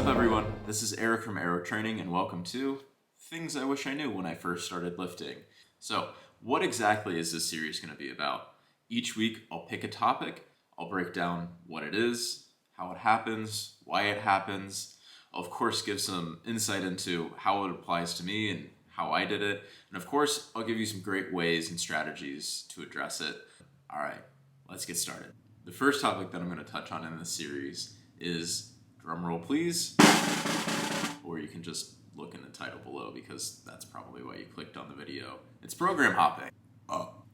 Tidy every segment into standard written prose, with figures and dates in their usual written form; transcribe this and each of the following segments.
up, everyone? This is Eric from Aero Training, and welcome to Things I Wish I Knew When I First Started Lifting. So, what exactly is this series going to be about? Each week, I'll pick a topic, I'll break down what it is, how it happens, why it happens. I'll, of course, give some insight into how it applies to me and how I did it. And, of course, I'll give you some great ways and strategies to address it. All right, let's get started. The first topic that I'm going to touch on in this series is, drumroll please, or you can just look in the title below because that's probably why you clicked on the video. It's program hopping.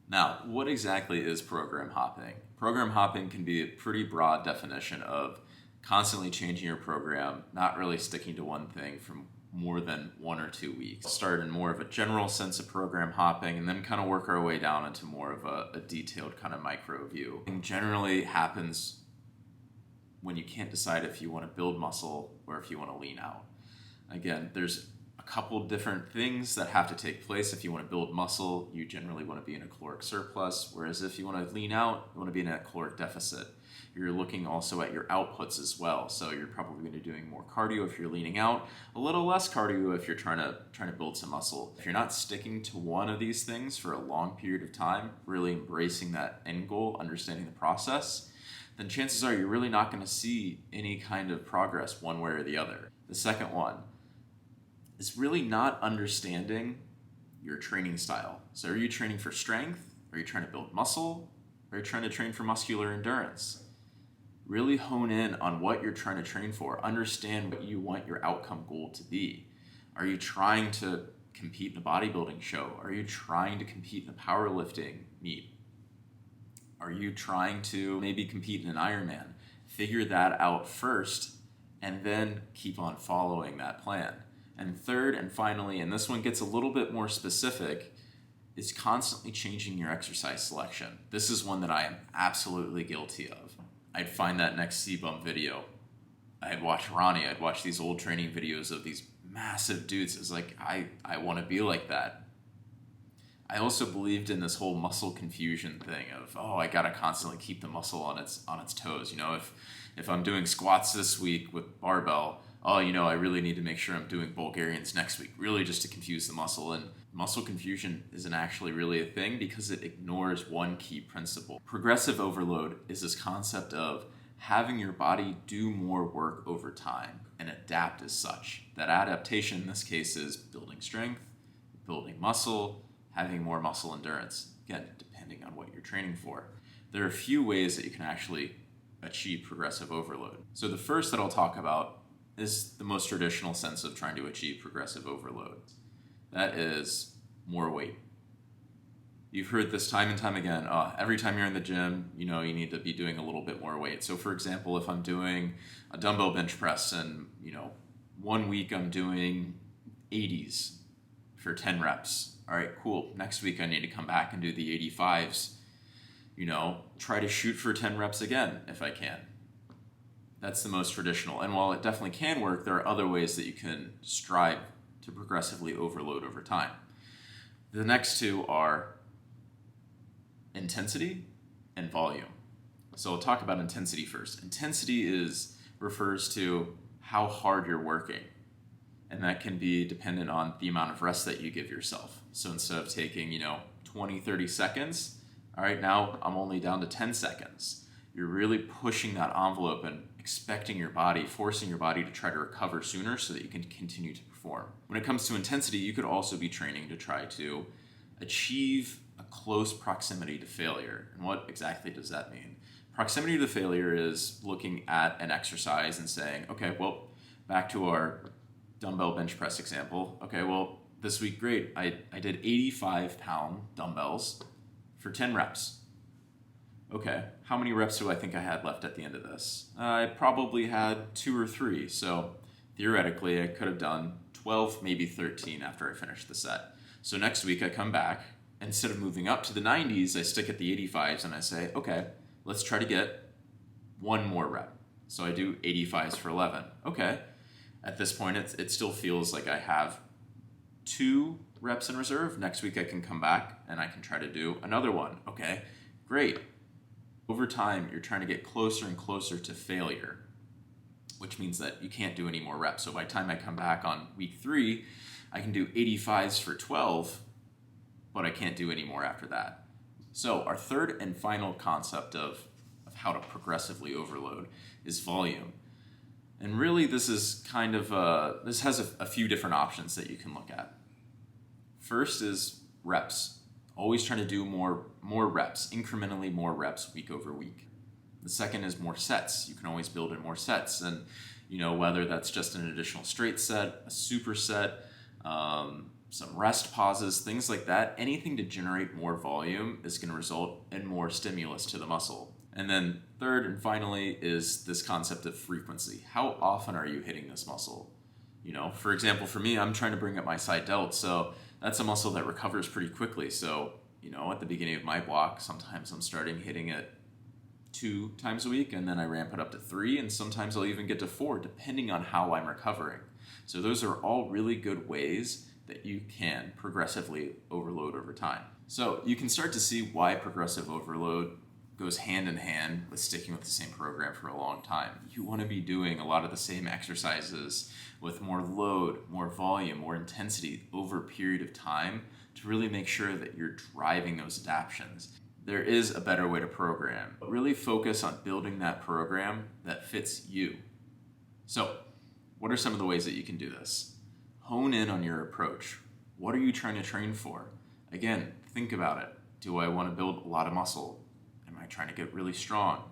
Now, what exactly is program hopping? Program hopping can be a pretty broad definition of constantly changing your program, not really sticking to one thing for more than 1 or 2 weeks. We'll start in more of a general sense of program hopping and then kind of work our way down into more of a detailed kind of micro view. It generally happens when you can't decide if you want to build muscle or if you want to lean out. Again, there's a couple different things that have to take place. If you want to build muscle, you generally want to be in a caloric surplus, whereas if you want to lean out, you want to be in a caloric deficit. You're looking also at your outputs as well. So you're probably going to be doing more cardio if you're leaning out, a little less cardio if you're trying to build some muscle. If you're not sticking to one of these things for a long period of time, really embracing that end goal, understanding the process, then chances are you're really not going to see any kind of progress one way or the other. The second one is really not understanding your training style. So are you training for strength? Are you trying to build muscle? Are you trying to train for muscular endurance? Really hone in on what you're trying to train for. Understand what you want your outcome goal to be. Are you trying to compete in a bodybuilding show? Are you trying to compete in a powerlifting meet? Are you trying to maybe compete in an Ironman? Figure that out first and then keep on following that plan. And third and finally, and this one gets a little bit more specific, is constantly changing your exercise selection. This is one that I am absolutely guilty of. I'd find that next C-bump video. I'd watch Ronnie, I'd watch these old training videos of these massive dudes. It's like, I want to be like that. I also believed in this whole muscle confusion thing of, I gotta constantly keep the muscle on its toes. You know, if I'm doing squats this week with barbell, I really need to make sure I'm doing Bulgarians next week, really just to confuse the muscle. And muscle confusion isn't actually really a thing because it ignores one key principle. Progressive overload is this concept of having your body do more work over time and adapt as such. That adaptation in this case is building strength, building muscle, having more muscle endurance, again, depending on what you're training for. There are a few ways that you can actually achieve progressive overload. So the first that I'll talk about is the most traditional sense of trying to achieve progressive overload. That is more weight. You've heard this time and time again. Every time you're in the gym, you need to be doing a little bit more weight. So for example, if I'm doing a dumbbell bench press and, 1 week I'm doing 80s for 10 reps. All right, cool. Next week I need to come back and do the 85s. Try to shoot for 10 reps again if I can. That's the most traditional. And while it definitely can work, there are other ways that you can strive to progressively overload over time. The next two are intensity and volume. So I'll talk about intensity first. Intensity refers to how hard you're working. And that can be dependent on the amount of rest that you give yourself. So instead of taking, 20, 30 seconds, all right, now I'm only down to 10 seconds. You're really pushing that envelope and expecting your body, forcing your body to try to recover sooner so that you can continue to perform. When it comes to intensity, you could also be training to try to achieve a close proximity to failure. And what exactly does that mean? Proximity to failure is looking at an exercise and saying, okay, well, back to our dumbbell bench press example. Okay, well, this week, great. I did 85-pound dumbbells for 10 reps. Okay, how many reps do I think I had left at the end of this? I probably had 2 or 3. So theoretically, I could have done 12, maybe 13 after I finished the set. So next week I come back, instead of moving up to the 90s, I stick at the 85s and I say, okay, let's try to get 1 more rep. So I do 85s for 11. Okay. At this point, it still feels like I have 2 reps in reserve. Next week I can come back and I can try to do another one. Okay, great. Over time, you're trying to get closer and closer to failure. which means that you can't do any more reps. So by the time I come back on week 3, I can do 85s for 12, but I can't do any more after that. So our third and final concept of how to progressively overload is volume. And really this is kind of, this has a few different options that you can look at. First is reps. Always trying to do more reps, incrementally more reps week over week. The second is more sets. You can always build in more sets. And whether that's just an additional straight set, a superset, some rest pauses, things like that, anything to generate more volume is going to result in more stimulus to the muscle. And then third and finally is this concept of frequency. How often are you hitting this muscle? For example, for me, I'm trying to bring up my side delt, so that's a muscle that recovers pretty quickly. So, at the beginning of my block, sometimes I'm starting hitting it 2 times a week, and then I ramp it up to 3, and sometimes I'll even get to 4, depending on how I'm recovering. So those are all really good ways that you can progressively overload over time. So you can start to see why progressive overload goes hand in hand with sticking with the same program for a long time. You want to be doing a lot of the same exercises with more load, more volume, more intensity over a period of time to really make sure that you're driving those adaptions. There is a better way to program. Really focus on building that program that fits you. So, what are some of the ways that you can do this? Hone in on your approach. What are you trying to train for? Again, think about it. Do I want to build a lot of muscle? Am I trying to get really strong?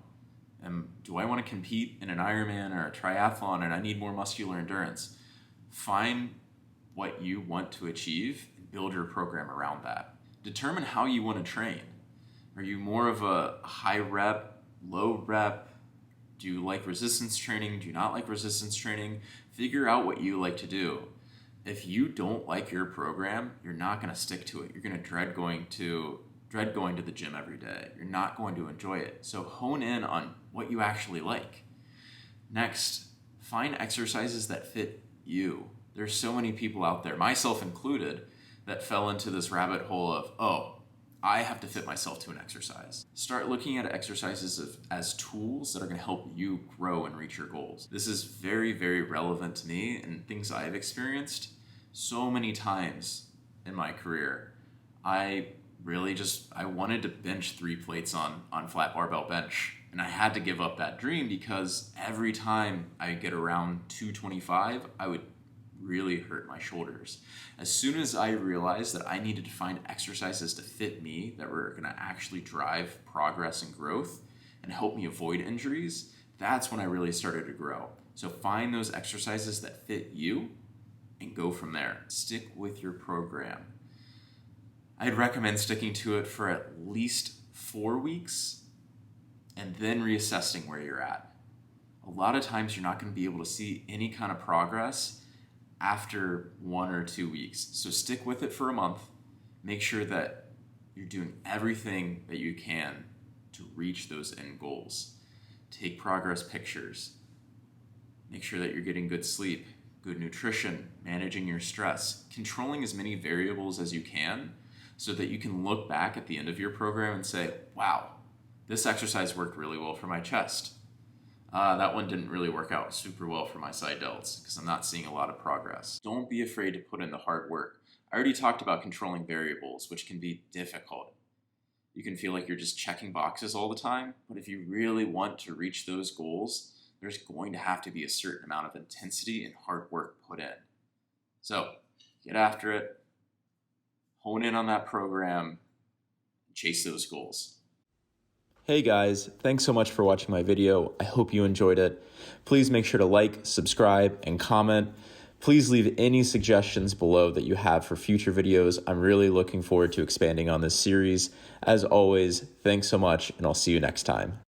Do I want to compete in an Ironman or a triathlon and I need more muscular endurance? Find what you want to achieve and build your program around that. Determine how you want to train. Are you more of a high rep, low rep? Do you like resistance training? Do you not like resistance training? Figure out what you like to do. If you don't like your program, you're not going to stick to it. You're going to dread going to the gym every day. You're not going to enjoy it. So hone in on what you actually like. Next, find exercises that fit you. There's so many people out there, myself included, that fell into this rabbit hole of, I have to fit myself to an exercise. Start looking at exercises as tools that are going to help you grow and reach your goals. This is very, very relevant to me and things I've experienced so many times in my career. I wanted to bench 3 plates on flat barbell bench, and I had to give up that dream because every time I get around 225, I would really hurt my shoulders. As soon as I realized that I needed to find exercises to fit me that were going to actually drive progress and growth and help me avoid injuries, that's when I really started to grow. So find those exercises that fit you and go from there. Stick with your program. I'd recommend sticking to it for at least 4 weeks and then reassessing where you're at. A lot of times you're not going to be able to see any kind of progress after 1 or 2 weeks. So stick with it for a month. Make sure that you're doing everything that you can to reach those end goals. Take progress pictures. Make sure that you're getting good sleep, good nutrition, managing your stress, controlling as many variables as you can so that you can look back at the end of your program and say, wow, this exercise worked really well for my chest. That one didn't really work out super well for my side delts because I'm not seeing a lot of progress. Don't be afraid to put in the hard work. I already talked about controlling variables, which can be difficult. You can feel like you're just checking boxes all the time, but if you really want to reach those goals, there's going to have to be a certain amount of intensity and hard work put in. So get after it, hone in on that program, chase those goals. Hey guys, thanks so much for watching my video. I hope you enjoyed it. Please make sure to like, subscribe, and comment. Please leave any suggestions below that you have for future videos. I'm really looking forward to expanding on this series. As always, thanks so much, and I'll see you next time.